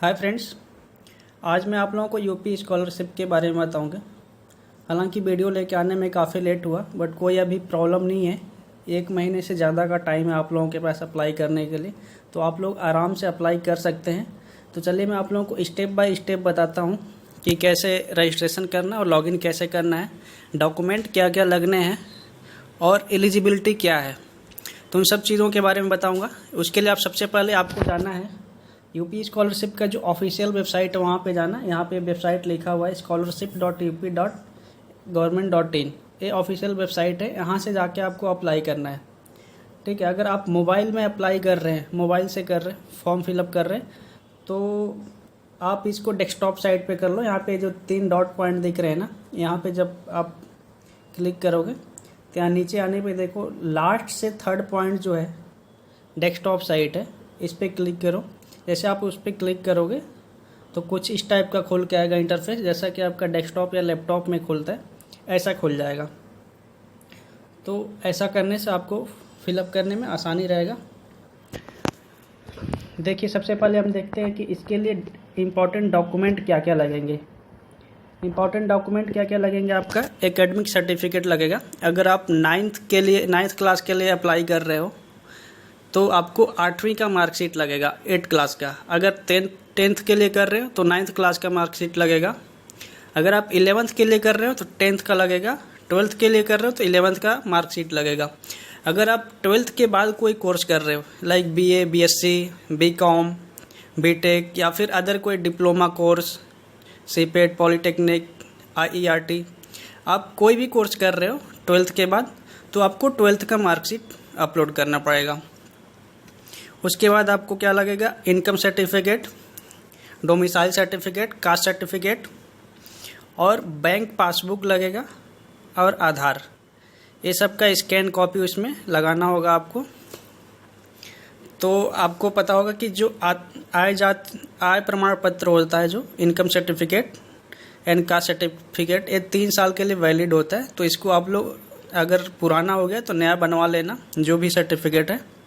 Hi friends, आज मैं आप लोगों को यूपी स्कॉलरशिप के बारे में बताऊंगा। हालांकि वीडियो लेके आने में काफ़ी लेट हुआ, बट कोई अभी प्रॉब्लम नहीं है। 1 महीने से ज़्यादा का टाइम है आप लोगों के पास अप्लाई करने के लिए, तो आप लोग आराम से अप्लाई कर सकते हैं। तो चलिए मैं आप लोगों को स्टेप बाय स्टेप बताता हूँ कि कैसे रजिस्ट्रेशन करना और लॉगिन कैसे करना है, डॉक्यूमेंट क्या क्या लगने हैं और एलिजिबिलिटी क्या है। तो उन सब चीज़ों के बारे में बताऊँगा। उसके लिए आप सबसे पहले आपको जाना है यूपी स्कॉलरशिप का जो ऑफिशियल वेबसाइट है वहाँ पे जाना। यहाँ पे वेबसाइट लिखा हुआ है scholarship.up.government.in। ये ऑफिशियल वेबसाइट है, यहाँ से जाके आपको अप्लाई करना है। ठीक है, अगर आप मोबाइल में अप्लाई कर रहे हैं, मोबाइल से कर रहे हैं, फॉर्म फिलअप कर रहे हैं, तो आप इसको डेस्कटॉप साइट पे कर लो। यहाँ पे जो 3 डॉट पॉइंट दिख रहे हैं ना, यहाँ पे जब आप क्लिक करोगे तो यहाँ नीचे आने पे देखो लास्ट से 3rd पॉइंट जो है डेस्कटॉप साइट है, इस पर क्लिक करो। जैसे आप उस पर क्लिक करोगे तो कुछ इस टाइप का खुल के आएगा इंटरफेस, जैसा कि आपका डेस्कटॉप या लैपटॉप में खुलता है, ऐसा खुल जाएगा। तो ऐसा करने से आपको फिलअप करने में आसानी रहेगा। देखिए, सबसे पहले हम देखते हैं कि इसके लिए इम्पॉर्टेंट डॉक्यूमेंट क्या क्या लगेंगे। इम्पॉर्टेंट डॉक्यूमेंट क्या क्या लगेंगे, आपका एकेडमिक सर्टिफिकेट लगेगा। अगर आप 9th क्लास के लिए अप्लाई कर रहे हो तो आपको 8वीं का मार्कशीट लगेगा, 8 क्लास का। अगर 10th के लिए कर रहे हो तो 9th क्लास का मार्कशीट लगेगा। अगर आप 11th के लिए कर रहे हो तो 10th का लगेगा। 12th के लिए कर रहे हो तो 11th का मार्कशीट लगेगा। अगर आप 12th के बाद कोई कोर्स कर रहे हो, like BA, BSc, BCom, BTech या फिर अदर कोई diploma course, CPET, polytechnic, IERT, आप कोई भी कोर्स कर रहे हो 12th के बाद, तो आपको 12th का मार्कशीट अपलोड करना पड़ेगा। उसके बाद आपको क्या लगेगा, income certificate, domicile certificate, caste certificate और बैंक पासबुक लगेगा और आधार। ये सब का स्कैन कॉपी उसमें लगाना होगा आपको। तो आपको पता होगा कि जो आय प्रमाण पत्र होता है, जो income certificate and caste certificate, ये 3 साल के लिए वैलिड होता है। तो इसको आप लोग अगर पुराना हो गया तो नया बनवा लेना, जो भी सर्टिफिकेट है।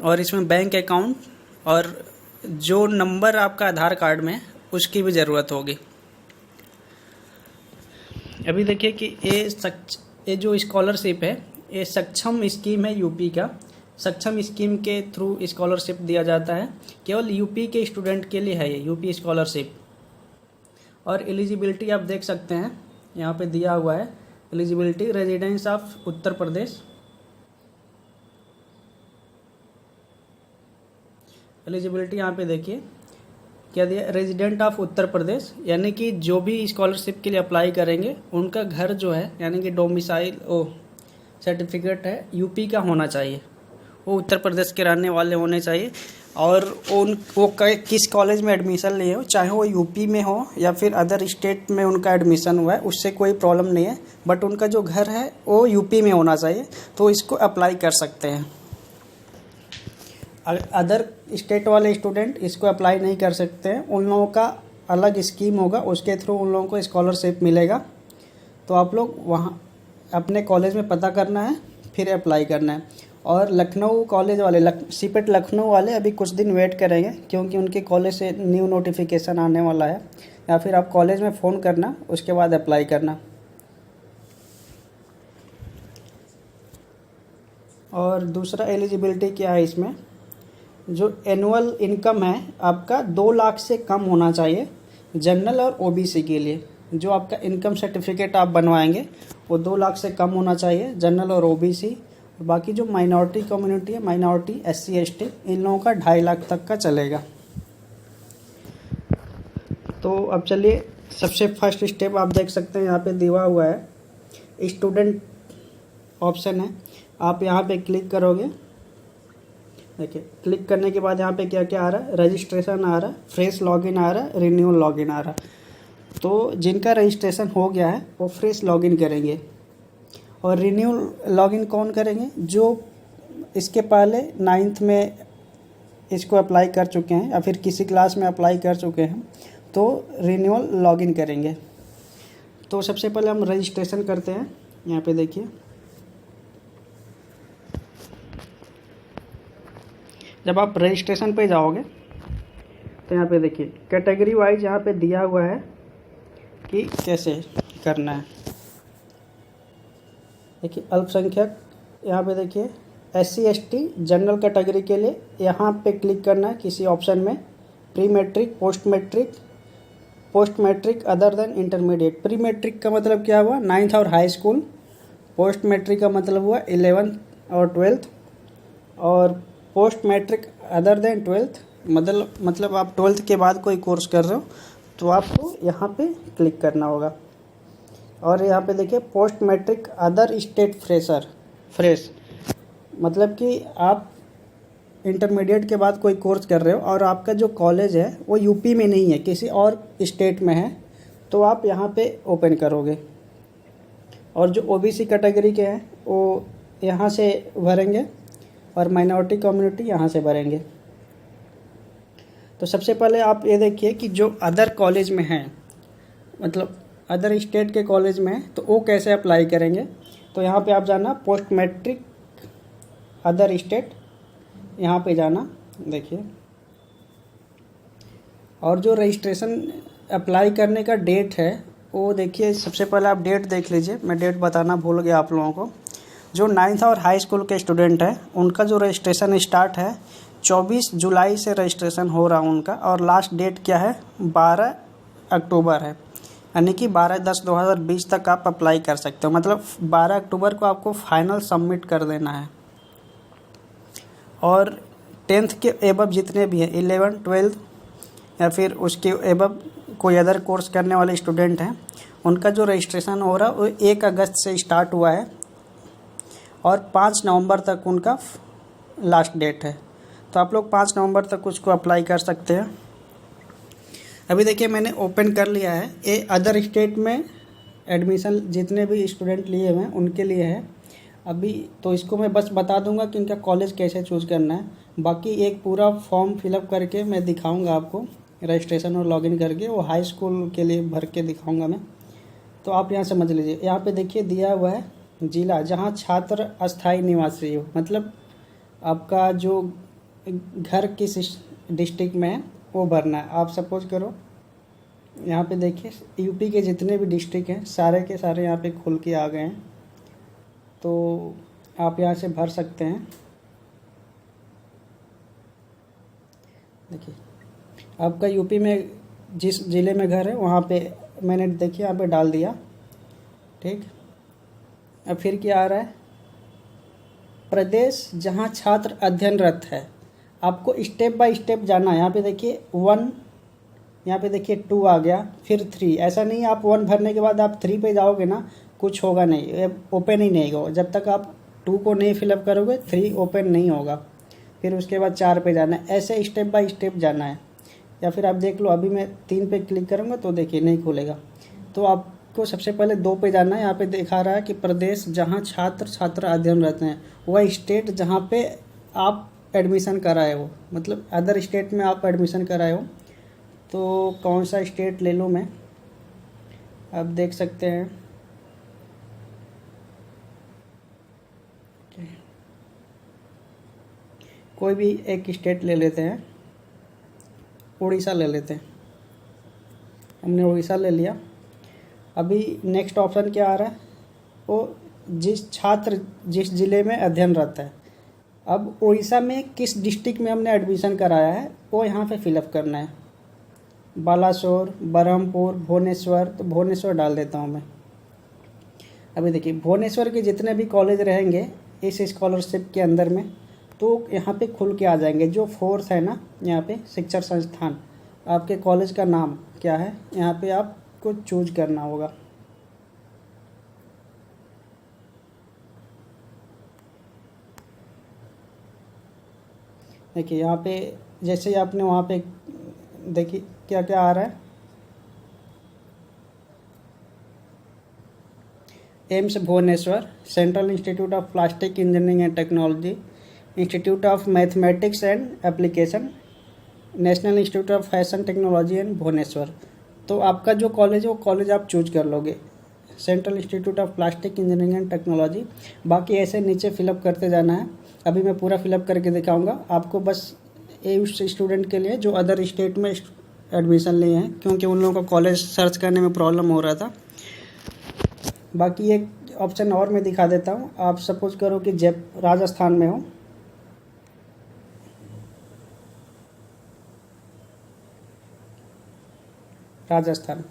और इसमें बैंक अकाउंट और जो नंबर आपका आधार कार्ड में है उसकी भी ज़रूरत होगी। अभी देखिए कि ये जो स्कॉलरशिप है, ये सक्षम स्कीम है यूपी का। सक्षम स्कीम के थ्रू स्कॉलरशिप दिया जाता है, केवल यूपी के स्टूडेंट के लिए है ये यूपी स्कॉलरशिप। और एलिजिबिलिटी आप देख सकते हैं, यहाँ पे दिया हुआ है eligibility, residence of Uttar Pradesh. Eligibility यहाँ पे देखिए क्या दिया, रेजिडेंट ऑफ उत्तर प्रदेश, यानी कि जो भी स्कॉलरशिप के लिए अप्लाई करेंगे उनका घर जो है, यानी कि डोमिसाइल सर्टिफिकेट है, यूपी का होना चाहिए। वो उत्तर प्रदेश के रहने वाले होने चाहिए। और वो किस कॉलेज में एडमिशन लिए हो, चाहे वो यूपी में हो या फिर अदर स्टेट में उनका एडमिशन हुआ है, उससे कोई प्रॉब्लम नहीं है, बट उनका जो घर है वो यूपी में होना चाहिए, तो इसको अप्लाई कर सकते हैं। अदर स्टेट वाले स्टूडेंट इसको अप्लाई नहीं कर सकते हैं, उन लोगों का अलग स्कीम होगा, उसके थ्रू उन लोगों को स्कॉलरशिप मिलेगा। तो आप लोग वहाँ अपने कॉलेज में पता करना है, फिर अप्लाई करना है। और लखनऊ कॉलेज वाले, CPET लखनऊ वाले अभी कुछ दिन वेट करेंगे, क्योंकि उनके कॉलेज से न्यू नोटिफिकेशन आने वाला है। या फिर आप कॉलेज में फ़ोन करना, उसके बाद अप्लाई करना। और दूसरा एलिजिबिलिटी क्या है इसमें, जो एनुअल इनकम है आपका 2 लाख से कम होना चाहिए जनरल और OBC के लिए। जो आपका इनकम सर्टिफिकेट आप बनवाएंगे वो 2 लाख से कम होना चाहिए जनरल और OBC। बाकी जो माइनॉरिटी कम्युनिटी है, माइनॉरिटी, SC ST, इन लोगों का 2.5 लाख तक का चलेगा। तो अब चलिए, सबसे फर्स्ट स्टेप आप देख सकते हैं यहाँ पे दिया हुआ है स्टूडेंट ऑप्शन है। आप यहाँ पे क्लिक करोगे, देखिए क्लिक करने के बाद यहाँ पे क्या क्या आ रहा है, रजिस्ट्रेशन आ रहा है, फ्रेश लॉगिन आ रहा है, रिन्यूअल लॉगिन आ रहा है। तो जिनका रजिस्ट्रेशन हो गया है वो फ्रेश लॉगिन करेंगे। और रिन्यूअल लॉगिन कौन करेंगे, जो इसके पहले 9th में इसको अप्लाई कर चुके हैं या फिर किसी क्लास में अप्लाई कर चुके हैं, तो रिन्यूअल लॉगिन करेंगे। तो सबसे पहले हम रजिस्ट्रेशन करते हैं। यहाँ पे देखिए, जब आप रजिस्ट्रेशन पे जाओगे तो यहाँ पे देखिए कैटेगरी वाइज यहाँ पे दिया हुआ है कि कैसे करना है। देखिए अल्पसंख्यक, यहाँ पे देखिए SC ST जनरल कैटेगरी के लिए यहाँ पे क्लिक करना है किसी ऑप्शन में, pre matric, post matric other than intermediate. Pre matric का मतलब क्या हुआ, 9th और हाई स्कूल। पोस्ट मैट्रिक का मतलब हुआ 11th और 12th। और post matric other then 12th मतलब आप 12th के बाद कोई कोर्स कर रहे हो तो आपको यहाँ पे क्लिक करना होगा। और यहाँ पे देखिए post matric other state fresh, मतलब कि आप इंटरमीडिएट के बाद कोई कोर्स कर रहे हो और आपका जो कॉलेज है वो यूपी में नहीं है, किसी और स्टेट में है, तो आप यहाँ पे ओपन करोगे। और जो ओबीसी कैटेगरी के हैं वो यहाँ से भरेंगे और माइनॉरिटी कम्युनिटी यहाँ से भरेंगे। तो सबसे पहले आप ये देखिए कि जो अदर कॉलेज में हैं, मतलब अदर स्टेट के कॉलेज में हैं, तो वो कैसे अप्लाई करेंगे। तो यहाँ पे आप जाना पोस्ट मैट्रिक अदर स्टेट, यहाँ पे जाना देखिए। और जो रजिस्ट्रेशन अप्लाई करने का डेट है वो देखिए, सबसे पहले आप डेट देख लीजिए, मैं डेट बताना भूल गया आप लोगों को। जो 9th और हाई स्कूल के स्टूडेंट हैं उनका जो रजिस्ट्रेशन स्टार्ट है 24 जुलाई से रजिस्ट्रेशन हो रहा उनका, और लास्ट डेट क्या है 12 अक्टूबर है, यानी कि 12/10/2020 तक आप अप्लाई कर सकते हो। मतलब 12 अक्टूबर को आपको फाइनल सबमिट कर देना है। और 10th के एबव जितने भी हैं, 11, 12 या फिर उसके एबव कोई अदर कोर्स करने वाले स्टूडेंट हैं, उनका जो रजिस्ट्रेशन हो रहा है वो 1 अगस्त से स्टार्ट हुआ है और 5 नवंबर तक उनका लास्ट डेट है। तो आप लोग 5 नवंबर तक उसको अप्लाई कर सकते हैं। अभी देखिए मैंने ओपन कर लिया है। ये अदर स्टेट में एडमिशन जितने भी स्टूडेंट लिए हुए हैं उनके लिए है अभी। तो इसको मैं बस बता दूंगा कि इनका कॉलेज कैसे चूज़ करना है। बाकी एक पूरा फॉर्म फिलअप करके मैं दिखाऊंगा आपको, रजिस्ट्रेशन और लॉगिन करके, वो हाई स्कूल के लिए भर के दिखाऊंगा मैं। तो आप यहाँ समझ लीजिए, यहाँ पे देखिए दिया हुआ है जिला जहाँ छात्र अस्थायी निवासी हो, मतलब आपका जो घर किस डिस्ट्रिक्ट में है वो भरना है। आप सपोज करो यहाँ पे देखिए यूपी के जितने भी डिस्ट्रिक्ट हैं सारे के सारे यहाँ पे खुल के आ गए हैं, तो आप यहाँ से भर सकते हैं। देखिए आपका यूपी में जिस ज़िले में घर है वहाँ पे मैंने देखिए यहाँ पे डाल दिया, ठीक। अब फिर क्या आ रहा है, प्रदेश जहाँ छात्र अध्ययनरत है। आपको स्टेप बाय स्टेप जाना है। यहाँ पे देखिए 1, यहाँ पे देखिए 2 आ गया, फिर 3। ऐसा नहीं आप 1 भरने के बाद आप 3 पे जाओगे ना, कुछ होगा नहीं, ओपन ही नहीं होगा। जब तक आप 2 को नहीं फिलअप करोगे 3 ओपन नहीं होगा। फिर उसके बाद 4 पे जाना है, ऐसे स्टेप बाय स्टेप जाना है। या फिर आप देख लो, अभी मैं 3 पे क्लिक करूँगा तो देखिए नहीं खुलेगा। तो आपको सबसे पहले 2 पे जाना है। यहाँ पे दिखा रहा है कि प्रदेश जहाँ छात्र अध्ययनरत हैं, वह स्टेट जहाँ पे आप एडमिशन कराए हो, मतलब अदर स्टेट में आप एडमिशन कराए हो। तो कौन सा स्टेट ले लूँ मैं, आप देख सकते हैं। कोई भी एक स्टेट ले लेते हैं, उड़ीसा ले लेते हैं। हमने उड़ीसा ले लिया। अभी नेक्स्ट ऑप्शन क्या आ रहा है, वो छात्र जिस ज़िले में अध्ययनरत है। अब उड़ीसा में किस डिस्ट्रिक्ट में हमने एडमिशन कराया है वो यहाँ पे फिलअप करना है। बालासोर, बरहमपुर, भुवनेश्वर, तो भुवनेश्वर डाल देता हूँ मैं। अभी देखिए भुवनेश्वर के जितने भी कॉलेज रहेंगे इस स्कॉलरशिप के अंदर में, तो यहाँ पे खुल के आ जाएंगे। जो 4th है ना, यहाँ पे शिक्षण संस्थान, आपके कॉलेज का नाम क्या है यहाँ पे आपको चूज करना होगा। देखिए यहाँ पे जैसे ही आपने वहाँ पे देखिए क्या क्या आ रहा है, AIIMS Bhubaneswar, central institute of plastic engineering and technology, institute of mathematics and application, national institute of fashion technology and Bhubaneswar. तो आपका जो कॉलेज है वो कॉलेज आप चूज कर लोगे, central institute of plastic engineering and technology. बाकी ऐसे नीचे फिलअप करते जाना है। अभी मैं पूरा फिलअप करके दिखाऊंगा आपको, बस ये उस स्टूडेंट के लिए जो अदर स्टेट में एडमिशन लिए हैं, क्योंकि उन लोगों को कॉलेज सर्च करने में प्रॉब्लम हो रहा था। बाकी एक ऑप्शन और मैं दिखा देता हूँ। आप सपोज करो कि राजस्थान में हो, राजस्थान,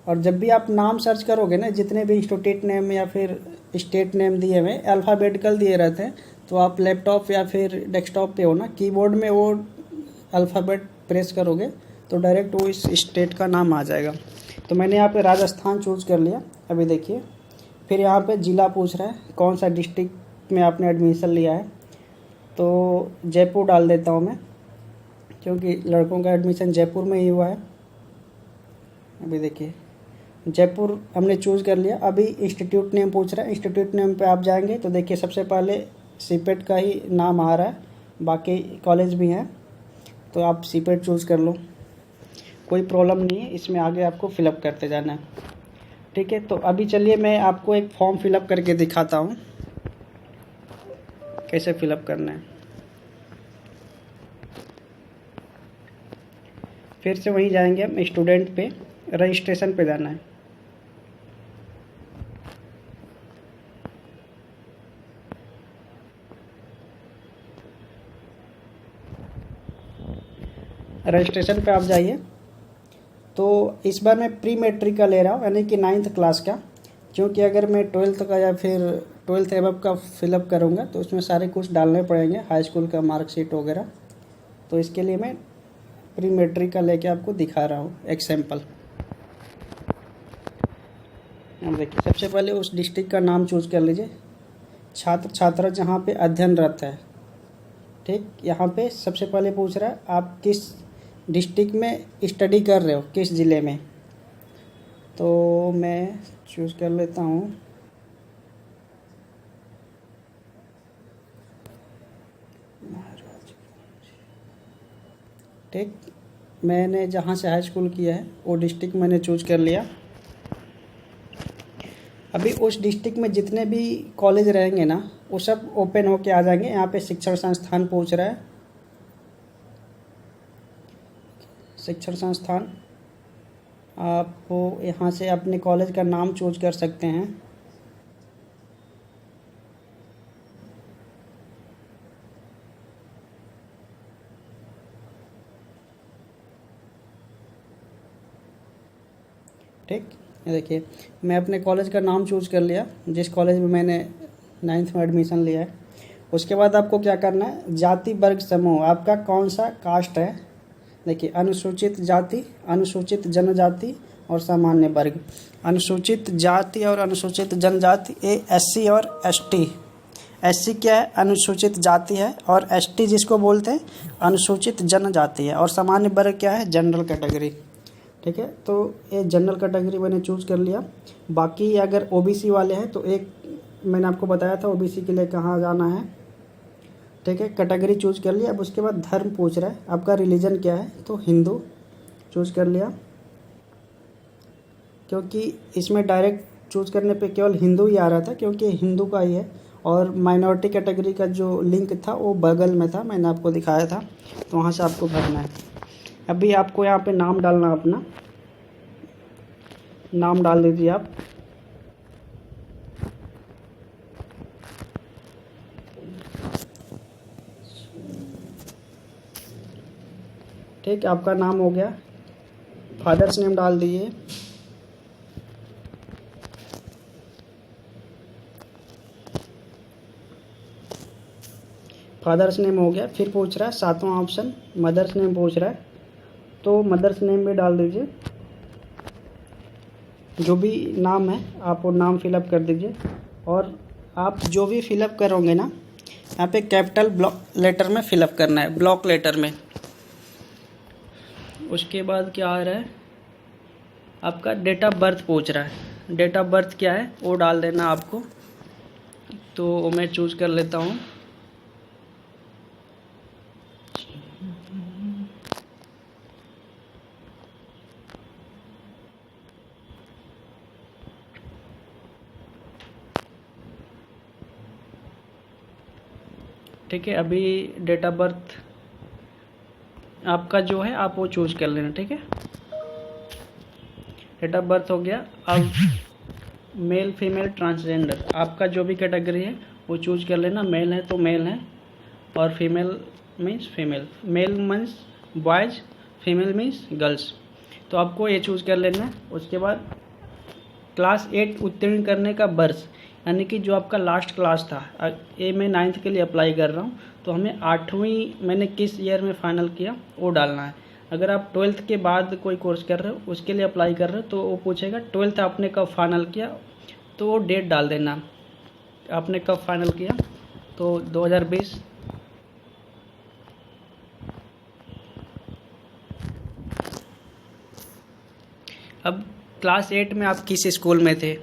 और जब भी आप नाम सर्च करोगे ना, जितने भी इंस्टीट्यूट नेम या फिर स्टेट नेम दिए हुए अल्फ़ाबेटिकल दिए रहते हैं, तो आप लैपटॉप या फिर डेस्कटॉप पे हो ना, कीबोर्ड में वो अल्फ़ाबेट प्रेस करोगे तो डायरेक्ट वो इस स्टेट का नाम आ जाएगा। तो मैंने यहाँ पे राजस्थान चूज़ कर लिया। अभी देखिए, फिर यहाँ पे ज़िला पूछ रहा है कौन सा डिस्ट्रिक्ट में आपने एडमिशन लिया है, तो जयपुर डाल देता हूँ मैं, क्योंकि लड़कों का एडमिशन जयपुर में ही हुआ है। अभी देखिए, जयपुर हमने चूज़ कर लिया। अभी इंस्टीट्यूट नेम पूछ रहा है, इंस्टीट्यूट नेम पे आप जाएंगे तो देखिए सबसे पहले सीपेट का ही नाम आ रहा है, बाकी कॉलेज भी हैं, तो आप सीपेट चूज़ कर लो, कोई प्रॉब्लम नहीं है। इसमें आगे आपको फिलअप करते जाना है, ठीक है। तो अभी चलिए मैं आपको एक फॉर्म फिलअप करके दिखाता हूँ कैसे फिलअप करना है। फिर से वहीं जाएंगे हम, स्टूडेंट पे, रजिस्ट्रेशन पे जाना है। रजिस्ट्रेशन पे आप जाइए। तो इस बार मैं प्री मैट्रिक का ले रहा हूँ, यानी कि 9th क्लास का, क्योंकि अगर मैं 12th का या फिर 12th एबव का फिलअप करूँगा तो उसमें सारे कुछ डालने पड़ेंगे, हाई स्कूल का मार्कशीट वगैरह। तो इसके लिए मैं प्री मैट्रिक का लेके आपको दिखा रहा हूँ एक सैम्पल। अब देखिए, सबसे पहले उस डिस्ट्रिक्ट का नाम चूज़ कर लीजिए, छात्र छात्रा जहाँ पे अध्ययनरत है, ठीक। यहाँ पे सबसे पहले पूछ रहा है आप किस डिस्ट्रिक्ट में स्टडी कर रहे हो, किस ज़िले में। तो मैं चूज़ कर लेता हूँ ठीक। मैंने जहाँ से हाई स्कूल किया है वो डिस्ट्रिक्ट मैंने चूज़ कर लिया। अभी उस डिस्ट्रिक्ट में जितने भी कॉलेज रहेंगे ना, वो सब ओपन होके आ जाएंगे। यहाँ पे शिक्षण संस्थान पूछ रहा है, शिक्षण संस्थान, आप यहाँ से अपने कॉलेज का नाम चूज कर सकते हैं। ठीक, ये देखिए मैं अपने कॉलेज का नाम चूज कर लिया, जिस कॉलेज में मैंने 9th में एडमिशन लिया है। उसके बाद आपको क्या करना है, जाति वर्ग समूह आपका कौन सा कास्ट है। देखिए, अनुसूचित जाति, अनुसूचित जनजाति और सामान्य वर्ग। अनुसूचित जाति और अनुसूचित जनजाति ये SC और ST। SC क्या है, अनुसूचित जाति है, और ST जिसको बोलते हैं अनुसूचित जनजाति है, और सामान्य वर्ग क्या है, जनरल कैटेगरी, ठीक है। तो ये जनरल कैटेगरी मैंने चूज़ कर लिया। बाकी अगर OBC वाले हैं तो एक मैंने आपको बताया था OBC के लिए कहाँ जाना है, ठीक है। कैटेगरी चूज़ कर लिया। अब उसके बाद धर्म पूछ रहा है आपका रिलीजन क्या है, तो हिंदू चूज़ कर लिया, क्योंकि इसमें डायरेक्ट चूज़ करने पे केवल हिंदू ही आ रहा था, क्योंकि हिंदू का ही है। और माइनॉरिटी कैटेगरी का जो लिंक था वो बगल में था, मैंने आपको दिखाया था, तो वहाँ से आपको भरना है। अभी आपको यहाँ पे नाम डालना, अपना नाम डाल दीजिए आप। ठीक, आपका नाम हो गया। फादर्स नेम डाल दीजिए। फादर्स नेम हो गया। फिर पूछ रहा है 7वां ऑप्शन, मदर्स नेम पूछ रहा है, तो मदर्स नेम भी डाल दीजिए। जो भी नाम है आप वो नाम फिलअप कर दीजिए। और आप जो भी फिलअप करोगे ना, यहाँ पे कैपिटल ब्लॉक लेटर में फिलअप करना है, ब्लॉक लेटर में। उसके बाद क्या आ रहा है, आपका डेट ऑफ बर्थ पूछ रहा है। डेट ऑफ बर्थ क्या है वो डाल देना आपको, तो मैं चूज़ कर लेता हूँ। ठीक है, अभी डेट ऑफ बर्थ आपका जो है आप वो चूज़ कर लेना, ठीक है। डेट ऑफ बर्थ हो गया। अब मेल फीमेल ट्रांसजेंडर, आपका जो भी कैटेगरी है वो चूज़ कर लेना। मेल है तो मेल है, और female means female, male means boys, female means girls. तो आपको ये चूज़ कर लेना है। उसके बाद क्लास 8 उत्तीर्ण करने का वर्ष, यानी कि जो आपका लास्ट क्लास था, ये मैं 9th के लिए अप्लाई कर रहा हूँ, तो हमें 8वीं मैंने किस ईयर में फ़ाइनल किया वो डालना है। अगर आप 12th के बाद कोई कोर्स कर रहे हो, उसके लिए अप्लाई कर रहे हो, तो वो पूछेगा 12th आपने कब फाइनल किया, तो वो डेट डाल देना आपने कब फाइनल किया। तो 2020। अब क्लास 8 में आप किस स्कूल में थे,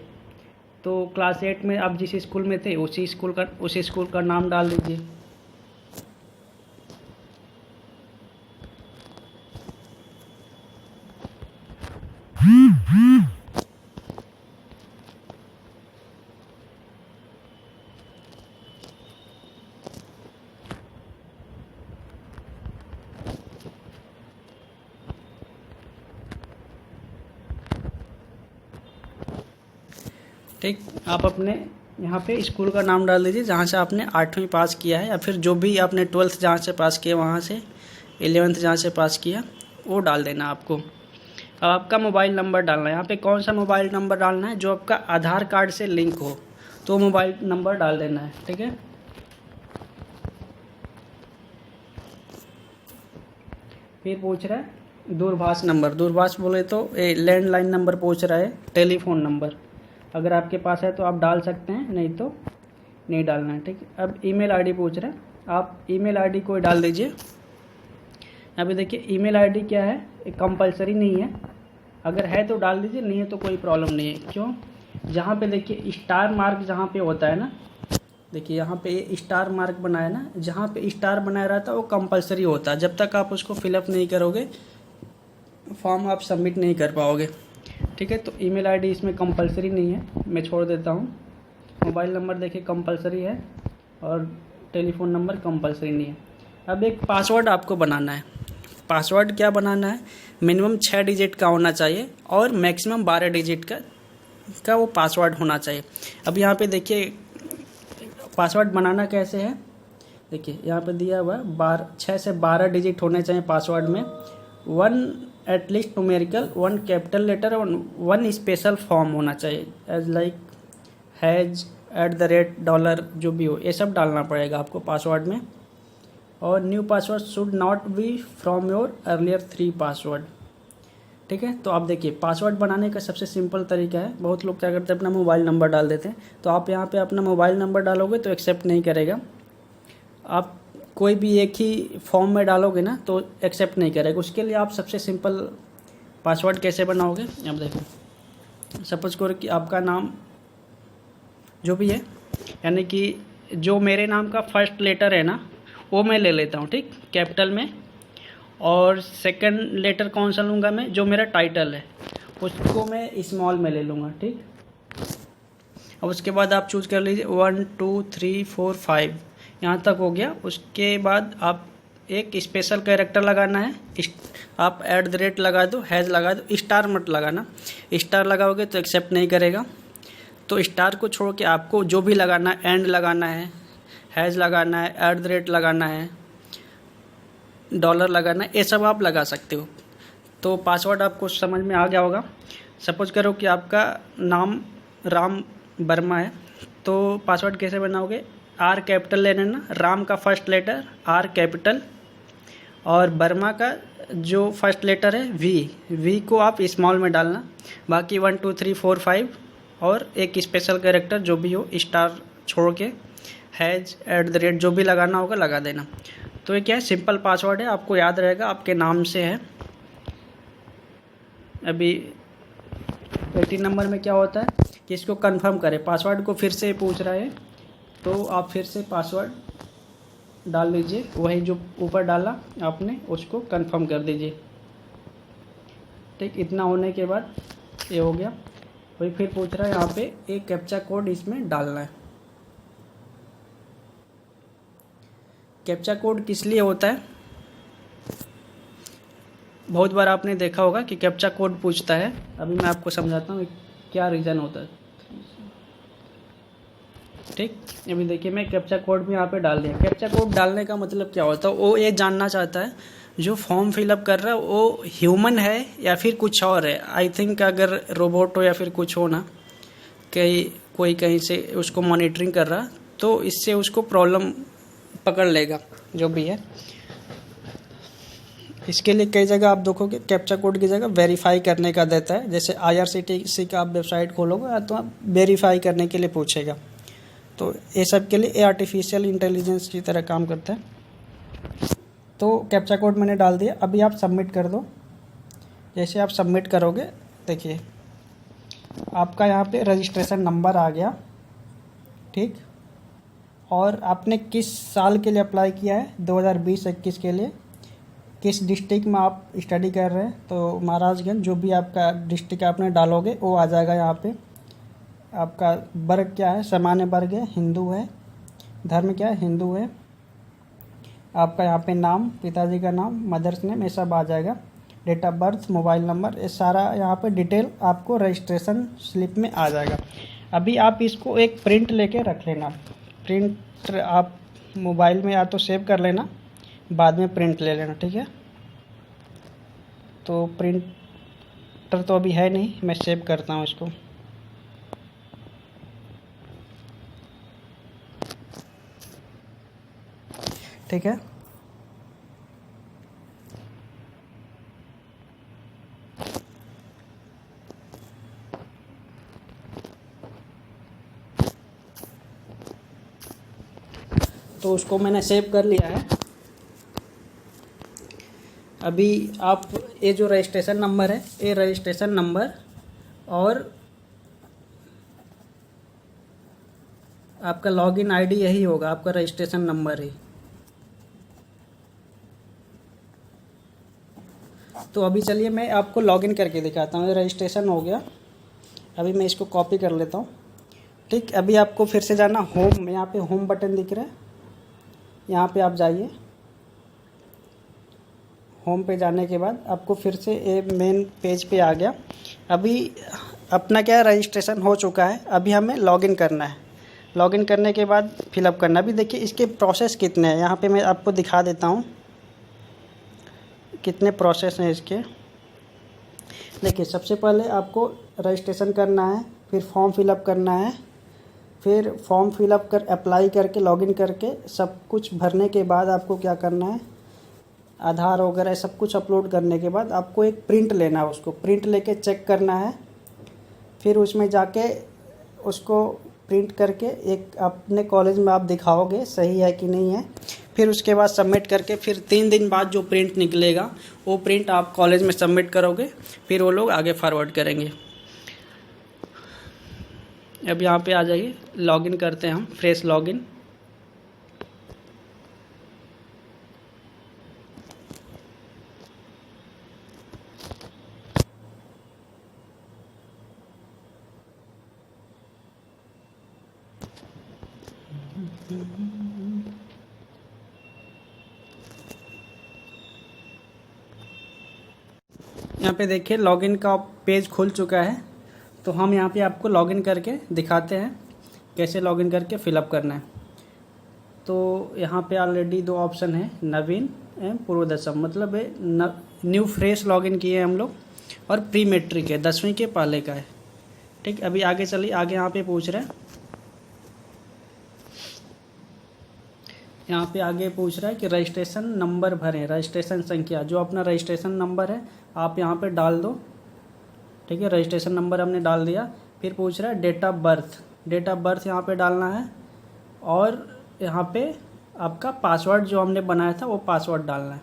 तो क्लास 8 में आप जिस स्कूल में थे उसी स्कूल का नाम डाल दीजिए। ठीक, आप अपने यहाँ पे स्कूल का नाम डाल दीजिए जहाँ से आपने 8वीं पास किया है, या फिर जो भी आपने 12th जहाँ से पास किया, वहाँ से 11th जहाँ से पास किया वो डाल देना आपको। अब आपका मोबाइल नंबर डालना है। यहाँ पे कौन सा मोबाइल नंबर डालना है, जो आपका आधार कार्ड से लिंक हो, तो मोबाइल नंबर डाल देना है, ठीक है। फिर पूछ रहा है दूरभाष नंबर, दूरभाष बोले तो लैंडलाइन नंबर पूछ रहा है, टेलीफोन नंबर अगर आपके पास है तो आप डाल सकते हैं, नहीं तो नहीं डालना है, ठीक है। अब ईमेल आईडी पूछ रहा है, आप ईमेल आईडी कोई डाल दीजिए। अभी देखिए ईमेल आईडी क्या है, कंपलसरी नहीं है, अगर है तो डाल दीजिए, नहीं है तो कोई प्रॉब्लम नहीं है। क्यों, जहाँ पे देखिए स्टार मार्क जहाँ पे होता है ना, देखिए यहाँ पे स्टार मार्क बनाया ना, जहाँ पे स्टार बनाया रहता है वो कंपलसरी होता है। जब तक आप उसको फिलअप नहीं करोगे फॉर्म आप सबमिट नहीं कर पाओगे, ठीक है। तो ईमेल आईडी इसमें कंपलसरी नहीं है, मैं छोड़ देता हूँ। मोबाइल नंबर देखिए कंपलसरी है, और टेलीफोन नंबर कंपलसरी नहीं है। अब एक पासवर्ड आपको बनाना है। पासवर्ड क्या बनाना है, मिनिमम 6 डिजिट का होना चाहिए और मैक्सिमम 12 डिजिट का वो पासवर्ड होना चाहिए। अब यहाँ पे देखिए पासवर्ड बनाना कैसे है, देखिए यहाँ पे दिया हुआ है 6 से 12 डिजिट होने चाहिए पासवर्ड में। 1 एटलीस्ट न्यूमेरिकल, 1 कैपिटल लेटर और 1 स्पेशल फॉर्म होना चाहिए, एज लाइक हैज, $, जो भी हो, ये सब डालना पड़ेगा आपको पासवर्ड में। और new password should not be from your earlier 3 password, ठीक है। तो आप देखिए पासवर्ड बनाने का सबसे सिंपल तरीका है, बहुत लोग क्या करते हैं अपना मोबाइल नंबर डाल देते हैं, तो आप यहाँ पे अपना मोबाइल नंबर डालोगे तो एक्सेप्ट नहीं करेगा। आप कोई भी एक ही फॉर्म में डालोगे ना तो एक्सेप्ट नहीं करेगा। उसके लिए आप सबसे सिंपल पासवर्ड कैसे बनाओगे, अब देखो सपोज करो कि आपका नाम जो भी है, यानी कि जो मेरे नाम का फर्स्ट लेटर है ना वो मैं ले लेता हूँ, ठीक, कैपिटल में। और सेकंड लेटर कौन सा लूँगा मैं, जो मेरा टाइटल है उसको मैं स्मॉल में ले लूँगा, ठीक। अब उसके बाद आप चूज़ कर लीजिए 1 2 3 4 5, यहाँ तक हो गया। उसके बाद आप एक स्पेशल कैरेक्टर लगाना है, आप @ लगा दो, हैज़ लगा दो, स्टार मत लगाना, स्टार लगाओगे तो एक्सेप्ट नहीं करेगा। तो स्टार को छोड़ के आपको जो भी लगाना है, एंड लगाना है, हैज़ लगाना है, @ लगाना है, $, लगाना है, ये सब आप लगा सकते हो। तो पासवर्ड आपको समझ में आ गया होगा। सपोज करो कि आपका नाम राम वर्मा है, तो पासवर्ड कैसे बनाओगे, R कैपिटल ले लेना, राम का फर्स्ट लेटर R कैपिटल, और वर्मा का जो फर्स्ट लेटर है V को आप स्मॉल में डालना। बाकी 1 2 3 4 5 और एक स्पेशल कैरेक्टर जो भी हो, स्टार छोड़ के, हैज, @ जो भी लगाना होगा लगा देना। तो ये क्या है, सिंपल पासवर्ड है, आपको याद रहेगा, आपके नाम से है। अभी 18 नंबर में क्या होता है कि इसको कंफर्म करें, पासवर्ड को फिर से पूछ रहा है, तो आप फिर से पासवर्ड डाल लीजिए, वही जो ऊपर डाला आपने उसको कंफर्म कर दीजिए, ठीक। इतना होने के बाद ये हो गया। वही फिर पूछ रहा है यहाँ पे एक कैप्चा कोड इसमें डालना है। कैप्चा कोड किस लिए होता है, बहुत बार आपने देखा होगा कि कैप्चा कोड पूछता है। अभी मैं आपको समझाता हूँ क्या रीज़न होता है। ठीक, अभी देखिए मैं कैप्चा कोड भी यहाँ पे डाल दिया। कैप्चा कोड डालने का मतलब क्या होता है, वो ये जानना चाहता है जो फॉर्म फिलअप कर रहा है वो ह्यूमन है या फिर कुछ और है। आई थिंक अगर रोबोट हो या फिर कुछ हो ना, कोई कहीं से उसको मॉनिटरिंग कर रहा, तो इससे उसको प्रॉब्लम पकड़ लेगा जो भी है। इसके लिए कई जगह आप देखोगे कैप्चा कोड की जगह वेरीफाई करने का देता है। जैसे IRCTC का आप वेबसाइट खोलोगे तो आप वेरीफाई करने के लिए पूछेगा। तो ये सब के लिए ये आर्टिफिशियल इंटेलिजेंस की तरह काम करता है। तो कैप्चा कोड मैंने डाल दिया, अभी आप सबमिट कर दो। जैसे आप सबमिट करोगे देखिए आपका यहाँ पे रजिस्ट्रेशन नंबर आ गया। ठीक, और आपने किस साल के लिए अप्लाई किया है, 2020-21 के लिए, किस डिस्ट्रिक्ट में आप स्टडी कर रहे हैं, तो महाराजगंज, जो भी आपका डिस्ट्रिक्ट आपने डालोगे वो आ जाएगा यहाँ पे। आपका वर्ग क्या है, सामान्य वर्ग है, हिंदू है, धर्म क्या है, हिंदू है। आपका यहाँ पे नाम, पिताजी का नाम, मदर्स नेम, ये सब आ जाएगा। Date of birth, mobile number, ये सारा यहाँ पे डिटेल आपको रजिस्ट्रेशन स्लिप में आ जाएगा। अभी आप इसको एक प्रिंट लेके रख लेना। प्रिंट आप मोबाइल में या तो सेव कर लेना, बाद में प्रिंट ले लेना। ठीक है, तो प्रिंटर तो अभी है नहीं, मैं सेव करता हूँ इसको। ठीक है, तो उसको मैंने सेव कर लिया है। अभी आप ये जो रजिस्ट्रेशन नंबर है, ये रजिस्ट्रेशन नंबर और आपका लॉगिन आईडी यही होगा, आपका रजिस्ट्रेशन नंबर ही। तो अभी चलिए मैं आपको लॉगिन करके दिखाता हूँ। रजिस्ट्रेशन हो गया, अभी मैं इसको कॉपी कर लेता हूँ। ठीक, अभी आपको फिर से जाना होम, यहाँ पे होम बटन दिख रहा है, यहाँ पे आप जाइए। होम पे जाने के बाद आपको फिर से ये मेन पेज पे आ गया। अभी अपना क्या रजिस्ट्रेशन हो चुका है, अभी हमें लॉगिन करना है। लॉगिन करने के बाद फिलअप करना। अभी देखिए इसके प्रोसेस कितने हैं, यहाँ पे मैं आपको दिखा देता हूँ कितने प्रोसेस हैं इसके। देखिए सबसे पहले आपको रजिस्ट्रेशन करना है, फिर फॉर्म फिलअप करना है, फिर फॉर्म फिलअप कर अप्लाई करके लॉगिन करके सब कुछ भरने के बाद आपको क्या करना है, आधार वगैरह सब कुछ अपलोड करने के बाद आपको एक प्रिंट लेना है। उसको प्रिंट लेके चेक करना है, फिर उसमें जाके उसको प्रिंट करके एक अपने कॉलेज में आप दिखाओगे सही है कि नहीं है। फिर उसके बाद सबमिट करके फिर 3 दिन बाद जो प्रिंट निकलेगा वो प्रिंट आप कॉलेज में सबमिट करोगे, फिर वो लोग आगे फॉरवर्ड करेंगे। अब यहाँ पे आ जाइए, लॉगिन करते हैं हम, फ्रेश लॉगिन। यहाँ पे देखिए लॉगिन का पेज खुल चुका है। तो हम यहाँ पे आपको लॉगिन करके दिखाते हैं कैसे लॉगिन करके फिलअप करना है। तो यहाँ पे ऑलरेडी 2 ऑप्शन है, नवीन एवं पूर्वदशम, मतलब न्यू फ्रेश लॉगिन किए हम लोग, और प्री मेट्रिक है, 10वीं के पहले का है। ठीक, अभी आगे चलिए, आगे यहाँ पे पूछ रहा है, यहाँ पे आगे पूछ रहा है कि रजिस्ट्रेशन नंबर भरें, रजिस्ट्रेशन संख्या, जो अपना रजिस्ट्रेशन नंबर है आप यहाँ पे डाल दो। ठीक है, रजिस्ट्रेशन नंबर हमने डाल दिया। फिर पूछ रहा है date of birth, date of birth यहाँ पे डालना है, और यहाँ पे आपका पासवर्ड जो हमने बनाया था वो पासवर्ड डालना है।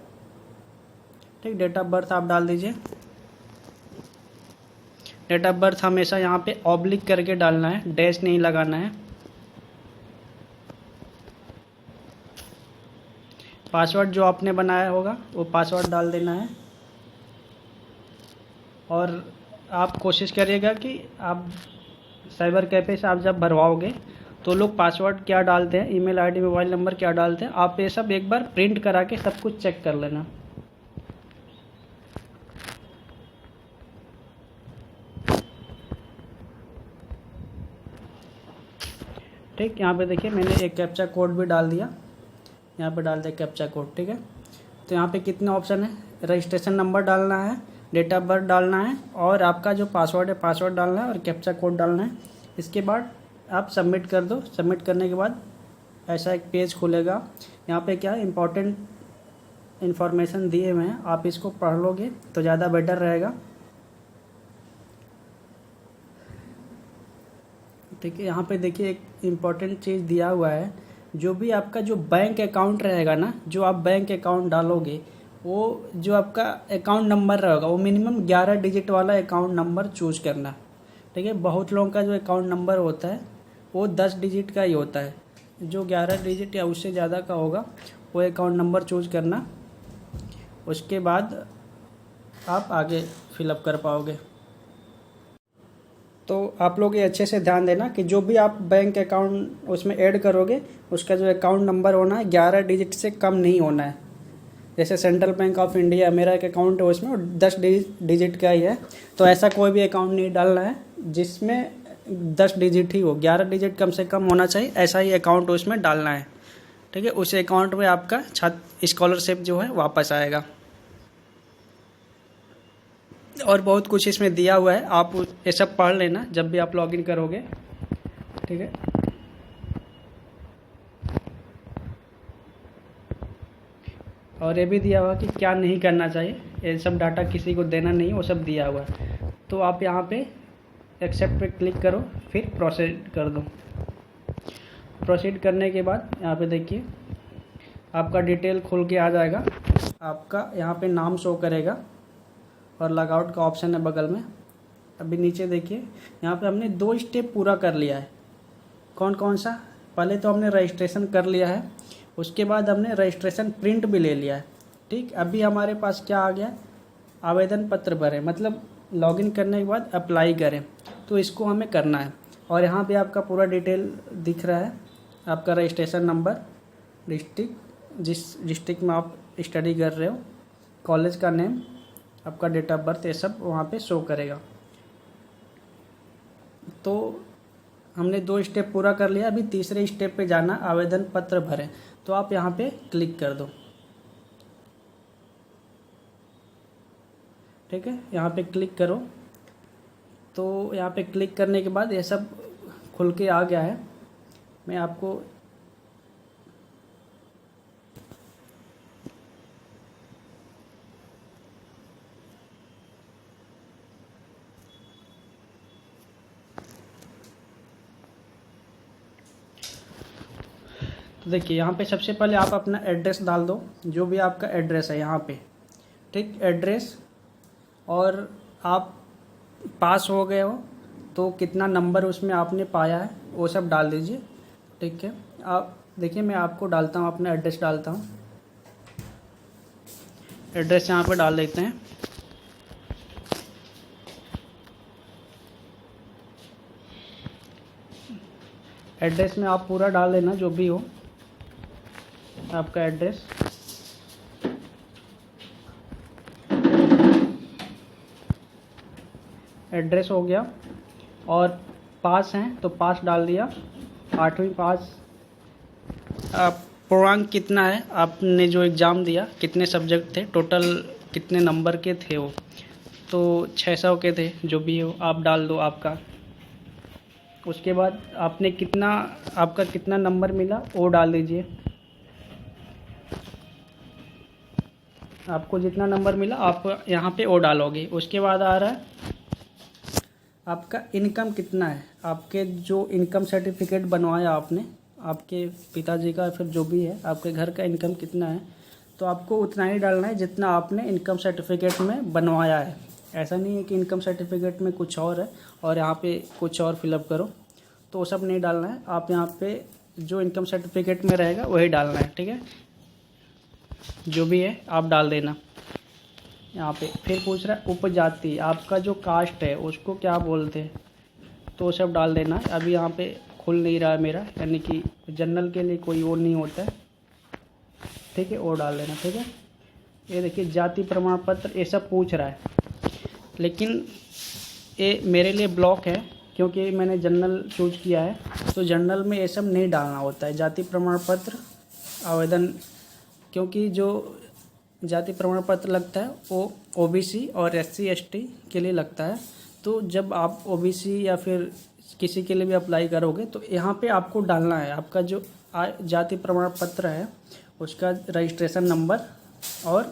ठीक, डेट ऑफ बर्थ आप डाल दीजिए। डेट ऑफ बर्थ हमेशा यहाँ पे ऑब्लिक करके डालना है, डैश नहीं लगाना है। पासवर्ड जो आपने बनाया होगा वो पासवर्ड डाल देना है। और आप कोशिश करिएगा कि आप साइबर कैफ़े से आप जब भरवाओगे तो लोग पासवर्ड क्या डालते हैं, ईमेल आईडी, मोबाइल नंबर क्या डालते हैं, आप ये सब एक बार प्रिंट करा के सब कुछ चेक कर लेना। ठीक, यहाँ पे देखिए मैंने एक कैप्चा कोड भी डाल दिया, यहाँ पे डाल दिया कैप्चा कोड। ठीक है, तो यहाँ पे कितने ऑप्शन है, रजिस्ट्रेशन नंबर डालना है, डेट ऑफ बर्थ डालना है, और आपका जो पासवर्ड है पासवर्ड डालना है, और कैप्चा कोड डालना है। इसके बाद आप सबमिट कर दो। सबमिट करने के बाद ऐसा एक पेज खुलेगा। यहाँ पे क्या इम्पोर्टेंट इन्फॉर्मेशन दिए हुए हैं, आप इसको पढ़ लोगे तो ज़्यादा बेटर रहेगा। ठीक है, यहाँ पे देखिए एक इम्पॉर्टेंट चीज़ दिया हुआ है, जो भी आपका जो बैंक अकाउंट रहेगा ना, जो आप बैंक अकाउंट डालोगे, वो जो आपका अकाउंट नंबर रहेगा वो मिनिमम 11 डिजिट वाला अकाउंट नंबर चूज करना। ठीक है, बहुत लोगों का जो अकाउंट नंबर होता है वो 10 डिजिट का ही होता है, जो 11 डिजिट या उससे ज़्यादा का होगा वो अकाउंट नंबर चूज करना। उसके बाद आप आगे फिलअप कर पाओगे। तो आप लोग ये अच्छे से ध्यान देना कि जो भी आप बैंक अकाउंट उसमें ऐड करोगे, उसका जो अकाउंट नंबर होना है 11 डिजिट से कम नहीं होना है। जैसे सेंट्रल बैंक ऑफ इंडिया मेरा एक अकाउंट है, उसमें 10 डिजिट का ही है, तो ऐसा कोई भी अकाउंट नहीं डालना है जिसमें 10 डिजिट ही हो, 11 डिजिट कम से कम होना चाहिए, ऐसा ही अकाउंट उसमें डालना है। ठीक है, उस अकाउंट में आपका छात्र स्कॉलरशिप जो है वापस आएगा। और बहुत कुछ इसमें दिया हुआ है, आप ये सब पढ़ लेना जब भी आप लॉगिन करोगे। ठीक है, और ये भी दिया हुआ कि क्या नहीं करना चाहिए, ये सब डाटा किसी को देना नहीं, वो सब दिया हुआ है। तो आप यहाँ पे एक्सेप्ट पे क्लिक करो, फिर प्रोसीड कर दो। प्रोसीड करने के बाद यहाँ पे देखिए आपका डिटेल खुल के आ जाएगा। आपका यहाँ पे नाम शो करेगा और लॉगआउट का ऑप्शन है बगल में। अभी नीचे देखिए यहाँ पे हमने 2 स्टेप पूरा कर लिया है। कौन कौन सा, पहले तो हमने रजिस्ट्रेशन कर लिया है, उसके बाद हमने रजिस्ट्रेशन प्रिंट भी ले लिया है। ठीक, अभी हमारे पास क्या आ गया, आवेदन पत्र भरें, मतलब लॉगिन करने के बाद अप्लाई करें, तो इसको हमें करना है। और यहाँ पे आपका पूरा डिटेल दिख रहा है, आपका रजिस्ट्रेशन नंबर, डिस्ट्रिक्ट, जिस डिस्ट्रिक्ट में आप स्टडी कर रहे हो, कॉलेज का नेम, आपका डेट ऑफ बर्थ, ये सब वहाँ पे शो करेगा। तो हमने 2 स्टेप पूरा कर लिया, अभी तीसरे स्टेप पे जाना, आवेदन पत्र भरें। तो आप यहाँ पे क्लिक कर दो। ठीक है, यहाँ पे क्लिक करो। तो यहाँ पे क्लिक करने के बाद ये सब खुल के आ गया है। मैं आपको तो देखिए यहाँ पे सबसे पहले आप अपना एड्रेस डाल दो, जो भी आपका एड्रेस है यहाँ पे। ठीक, एड्रेस, और आप पास हो गए हो तो कितना नंबर उसमें आपने पाया है वो सब डाल दीजिए। ठीक है, आप देखिए मैं आपको डालता हूँ, अपना एड्रेस डालता हूँ। एड्रेस यहाँ पे डाल देते हैं। एड्रेस में आप पूरा डाल लेना जो भी हो आपका एड्रेस। एड्रेस हो गया, और पास हैं तो पास डाल दिया, 8वीं पास। आप पूर्णांक कितना है, आपने जो एग्ज़ाम दिया कितने सब्जेक्ट थे, टोटल कितने नंबर के थे वो, तो 600 के थे, जो भी हो आप डाल दो आपका। उसके बाद आपने कितना, आपका कितना नंबर मिला वो डाल दीजिए। आपको जितना नंबर मिला आप यहाँ पे वो डालोगे। उसके बाद आ रहा है आपका इनकम कितना है, आपके जो इनकम सर्टिफिकेट बनवाया आपने, आपके पिताजी का, फिर जो भी है आपके घर का इनकम कितना है, तो आपको उतना ही डालना है जितना आपने इनकम सर्टिफिकेट में बनवाया है। ऐसा नहीं है कि इनकम सर्टिफिकेट में कुछ और है और यहाँ पे कुछ और फिलअप करो, तो वो सब नहीं डालना है। आप यहाँ पे जो इनकम सर्टिफिकेट में रहेगा वही डालना है। ठीक है, जो भी है आप डाल देना यहाँ पे। फिर पूछ रहा है उपजाति, आपका जो कास्ट है उसको क्या बोलते हैं, तो सब डाल देना। अभी यहाँ पे खुल नहीं रहा है मेरा, यानी कि जनरल के लिए कोई और नहीं होता है। ठीक है, और डाल देना। ठीक है, ये देखिए जाति प्रमाण पत्र, ये सब पूछ रहा है, लेकिन ये मेरे लिए ब्लॉक है, क्योंकि मैंने जनरल चूज किया है, तो जनरल में ये सब नहीं डालना होता है। जाति प्रमाण पत्र आवेदन, क्योंकि जो जाति प्रमाण पत्र लगता है वो ओबीसी और एससी एसटी के लिए लगता है। तो जब आप ओबीसी या फिर किसी के लिए भी अप्लाई करोगे तो यहाँ पे आपको डालना है आपका जो जाति प्रमाण पत्र है उसका रजिस्ट्रेशन नंबर और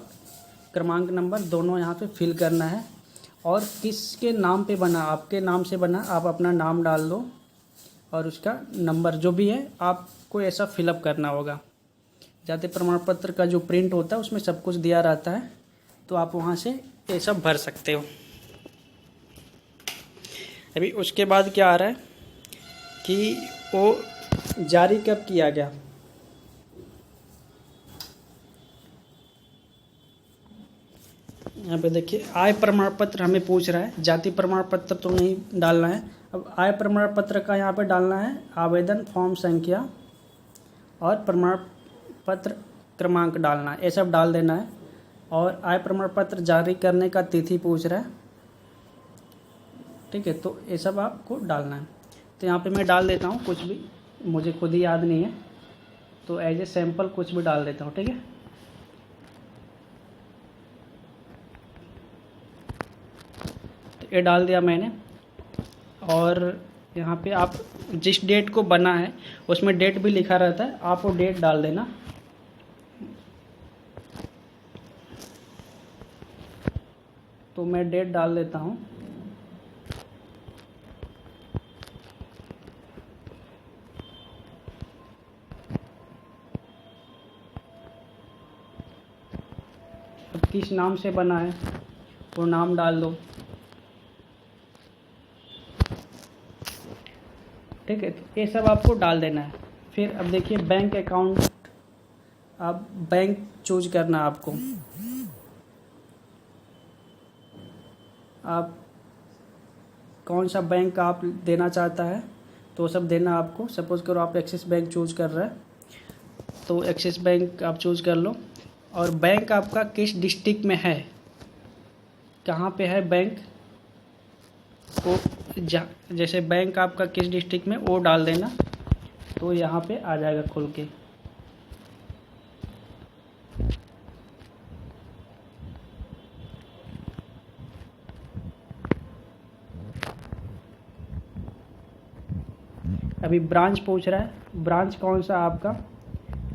क्रमांक नंबर दोनों यहाँ पे फिल करना है। और किसके नाम पे बना, आपके नाम से बना, आप अपना नाम डाल दो और उसका नंबर जो भी है आपको ऐसा फिलअप करना होगा। जाति प्रमाण पत्र का जो प्रिंट होता है उसमें सब कुछ दिया रहता है, तो आप वहाँ से ये सब भर सकते हो। अभी उसके बाद क्या आ रहा है कि वो जारी कब किया गया। यहाँ पे देखिए आय प्रमाण पत्र हमें पूछ रहा है, जाति प्रमाण पत्र तो नहीं डालना है। अब आय प्रमाण पत्र का यहाँ पे डालना है आवेदन फॉर्म संख्या और प्रमाण पत्र क्रमांक डालना है, ये सब डाल देना है। और आय प्रमाण पत्र जारी करने का तिथि पूछ रहा है, ठीक है, तो ये सब आपको डालना है। तो यहाँ पे मैं डाल देता हूँ कुछ भी, मुझे खुद ही याद नहीं है, तो एज ए सैम्पल कुछ भी डाल देता हूँ, ठीक है। तो ये डाल दिया मैंने। और यहाँ पे आप जिस डेट को बना है उसमें डेट भी लिखा रहता है, आप वो डेट डाल देना। तो मैं डेट डाल देता हूँ। अब किस नाम से बना है वो नाम डाल दो, ठीक है। तो ये सब आपको डाल देना है। फिर अब देखिए बैंक अकाउंट, आप बैंक चूज करना है आपको। आप कौन सा बैंक आप देना चाहता है तो सब देना आपको। सपोज़ करो आप एक्सिस बैंक चूज कर रहे हैं तो एक्सिस बैंक आप चूज कर लो। और बैंक आपका किस डिस्ट्रिक्ट में है, कहाँ पे है बैंक, वो जैसे बैंक आपका किस डिस्ट्रिक्ट में वो डाल देना, तो यहाँ पे आ जाएगा खुल के। अभी ब्रांच पूछ रहा है, ब्रांच कौन सा आपका,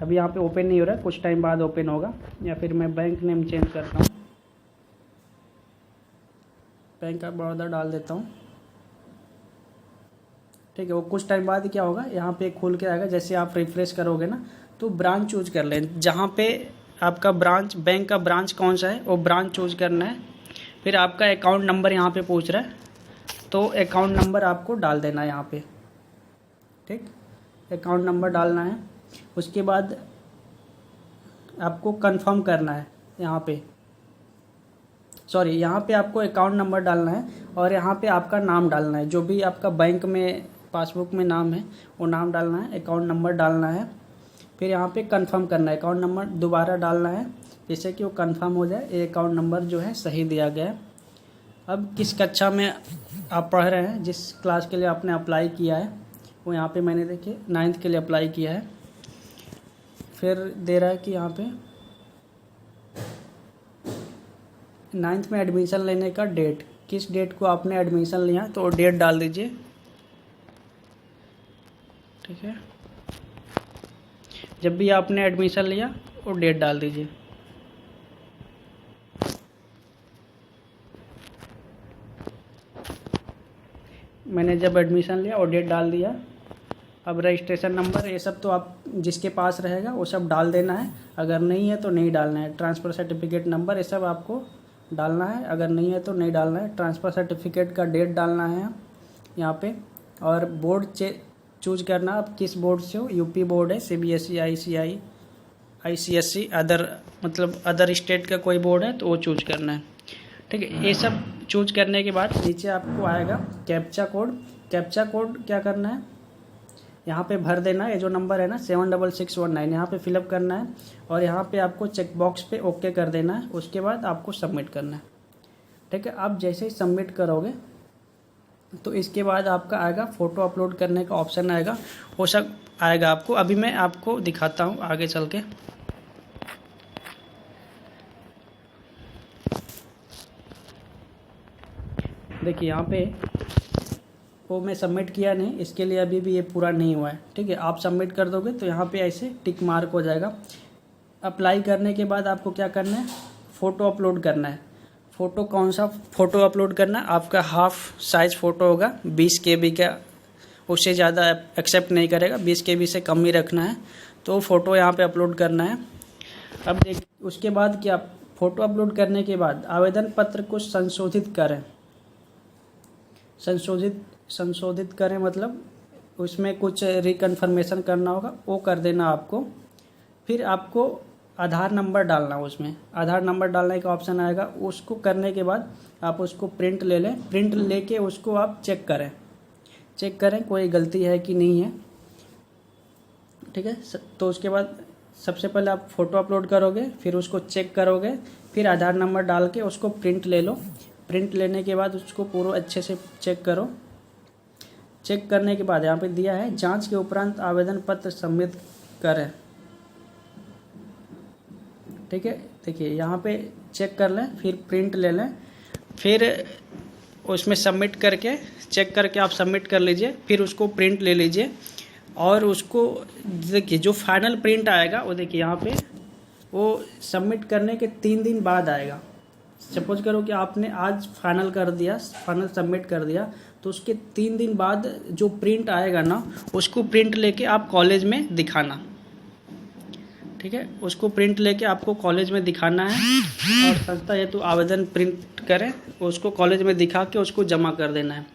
अभी यहाँ पे ओपन नहीं हो रहा है, कुछ टाइम बाद ओपन होगा। या फिर मैं बैंक नेम चेंज करता हूँ, बैंक ऑफ बड़ौदा डाल देता हूँ, ठीक है। वो कुछ टाइम बाद क्या होगा, यहाँ पे खुल के आएगा। जैसे आप रिफ्रेश करोगे ना तो ब्रांच चूज कर लें, जहाँ पे आपका ब्रांच, बैंक का ब्रांच कौन सा है वो ब्रांच चूज करना है। फिर आपका अकाउंट नंबर यहाँ पे पूछ रहा है, तो अकाउंट नंबर आपको डाल देना है यहाँ पे, ठीक, अकाउंट नंबर डालना है। उसके बाद आपको कंफर्म करना है यहाँ पे, सॉरी यहाँ पे आपको अकाउंट नंबर डालना है और यहाँ पे आपका नाम डालना है, जो भी आपका बैंक में पासबुक में नाम है वो नाम डालना है, अकाउंट नंबर डालना है। फिर यहाँ पे कंफर्म करना है, अकाउंट नंबर दोबारा डालना है जिससे कि वो कंफर्म हो जाए ये अकाउंट नंबर जो है सही दिया गया है। अब किस कक्षा में आप पढ़ रहे हैं, जिस क्लास के लिए आपने अप्लाई किया है वो यहाँ पे मैंने देखिए 9th के लिए अप्लाई किया है। फिर दे रहा है कि यहाँ पे 9th में एडमिशन लेने का डेट, किस डेट को आपने एडमिशन लिया तो वो डेट डाल दीजिए, ठीक है। जब भी आपने एडमिशन लिया वो डेट डाल दीजिए। मैंने जब एडमिशन लिया वो डेट डाल दिया। अब रजिस्ट्रेशन नंबर ये सब तो आप जिसके पास रहेगा वो सब डाल देना है, अगर नहीं है तो नहीं डालना है। ट्रांसफ़र सर्टिफिकेट नंबर ये सब आपको डालना है, अगर नहीं है तो नहीं डालना है। ट्रांसफ़र सर्टिफिकेट का डेट डालना है यहाँ पे। और बोर्ड चूज करना, आप किस बोर्ड से हो, यूपी बोर्ड है, सीबीएसई, आईसीएसई, अदर मतलब अदर स्टेट का कोई बोर्ड है तो वो चूज करना है, ठीक है। ये सब चूज करने के बाद नीचे आपको आएगा कैप्चा कोड। कैप्चा कोड क्या करना है, यहाँ पे भर देना है, ये जो नंबर है ना 76619 यहाँ पे फिलअप करना है और यहाँ पे आपको चेक बॉक्स पे ओके कर देना है। उसके बाद आपको सबमिट करना है, ठीक है। आप जैसे ही सबमिट करोगे तो इसके बाद आपका आएगा फ़ोटो अपलोड करने का ऑप्शन आएगा, वो सब आएगा आपको। अभी मैं आपको दिखाता हूँ आगे चल के। देखिए यहाँ पे वो मैं सबमिट किया नहीं, इसके लिए अभी भी ये पूरा नहीं हुआ है। ठीक है, आप सबमिट कर दोगे तो यहाँ पे ऐसे टिक मार्क हो जाएगा। अप्लाई करने के बाद आपको क्या करना है, फ़ोटो अपलोड करना है। फ़ोटो कौन सा फ़ोटो अपलोड करना है, आपका हाफ साइज़ फ़ोटो होगा 20 KB का, उससे ज़्यादा एक्सेप्ट नहीं करेगा, 20 KB से कम ही रखना है। तो फ़ोटो यहाँ पे अपलोड करना है। अब देख उसके बाद क्या, फ़ोटो अपलोड करने के बाद आवेदन पत्र को संशोधित करें। संशोधित करें मतलब उसमें कुछ रिकन्फर्मेशन करना होगा, वो कर देना आपको। फिर आपको आधार नंबर डालना, उसमें आधार नंबर डालने का ऑप्शन आएगा। उसको करने के बाद आप उसको प्रिंट ले लें, प्रिंट लेके उसको आप चेक करें कोई गलती है कि नहीं है। ठीक है, तो उसके बाद सबसे पहले आप फ़ोटो अपलोड करोगे, फिर उसको चेक करोगे, फिर आधार नंबर डाल के उसको प्रिंट ले लो। प्रिंट लेने के बाद उसको पूरा अच्छे से चेक करो। चेक करने के बाद यहाँ पे दिया है जांच के उपरांत आवेदन पत्र सबमिट करें। ठीक है, देखिए यहाँ पे चेक कर लें, फिर प्रिंट ले लें, फिर उसमें सबमिट करके चेक करके आप सबमिट कर लीजिए, फिर उसको प्रिंट ले लीजिए। और उसको देखिए जो फाइनल प्रिंट आएगा वो देखिए यहाँ पे वो सबमिट करने के 3 दिन बाद आएगा। सपोज करो कि आपने आज फाइनल सबमिट कर दिया, तो उसके 3 दिन बाद जो प्रिंट आएगा ना, उसको प्रिंट लेके आप कॉलेज में दिखाना। ठीक है, उसको प्रिंट लेके आपको कॉलेज में दिखाना है और संस्था हेतु आवेदन प्रिंट करें, उसको कॉलेज में दिखा के उसको जमा कर देना है।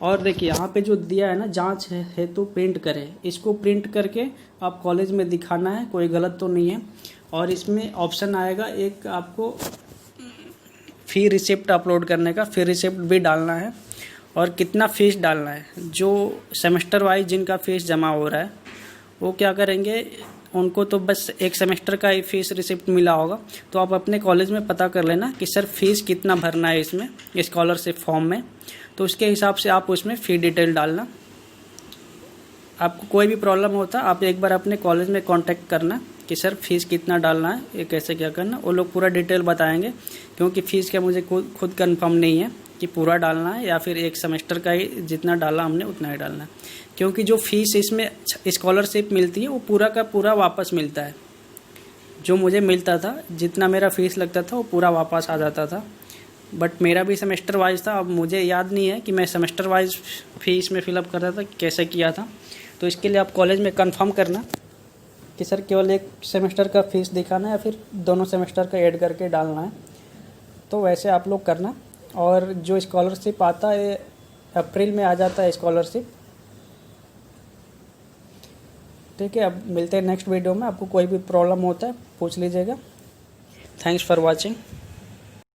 और देखिए यहाँ पे जो दिया है ना, जांच हेतु प्रिंट करें, इसको प्रिंट करके आप कॉलेज में दिखाना है, कोई गलत तो नहीं है। और इसमें ऑप्शन आएगा एक आपको फ़ी रिसिप्ट अपलोड करने का, फ़ी रिसिप्ट भी डालना है और कितना फ़ीस डालना है। जो सेमेस्टर वाइज जिनका फ़ीस जमा हो रहा है वो क्या करेंगे, उनको तो बस एक सेमेस्टर का ही फ़ीस रिसिप्ट मिला होगा, तो आप अपने कॉलेज में पता कर लेना कि सर फ़ीस कितना भरना है इसमें स्कॉलरशिप फॉर्म में। तो उसके हिसाब से आप उसमें फ़ी डिटेल डालना। आपको कोई भी प्रॉब्लम होता आप एक बार अपने कॉलेज में कांटेक्ट करना कि सर फ़ीस कितना डालना है, ये कैसे क्या करना, वो लोग पूरा डिटेल बताएंगे। क्योंकि फ़ीस का मुझे खुद कंफर्म नहीं है कि पूरा डालना है या फिर एक सेमेस्टर का ही जितना डाला हमने उतना ही डालना है। क्योंकि जो फ़ीस इसमें स्कॉलरशिप मिलती है वो पूरा का पूरा वापस मिलता है। जो मुझे मिलता था, जितना मेरा फ़ीस लगता था वो पूरा वापस आ जाता था। बट मेरा भी सेमेस्टर वाइज था, अब मुझे याद नहीं है कि मैं सेमेस्टर वाइज फ़ीस में फ़िलअप कर रहा था कैसे किया था। तो इसके लिए आप कॉलेज में कंफर्म करना कि सर केवल एक सेमेस्टर का फ़ीस दिखाना है या फिर दोनों सेमेस्टर का ऐड करके डालना है। तो वैसे आप लोग करना। और जो स्कॉलरशिप आता है अप्रैल में आ जाता है स्कॉलरशिप। ठीक है, अब मिलते हैं नेक्स्ट वीडियो में। आपको कोई भी प्रॉब्लम होता है पूछ लीजिएगा। Thanks for watching.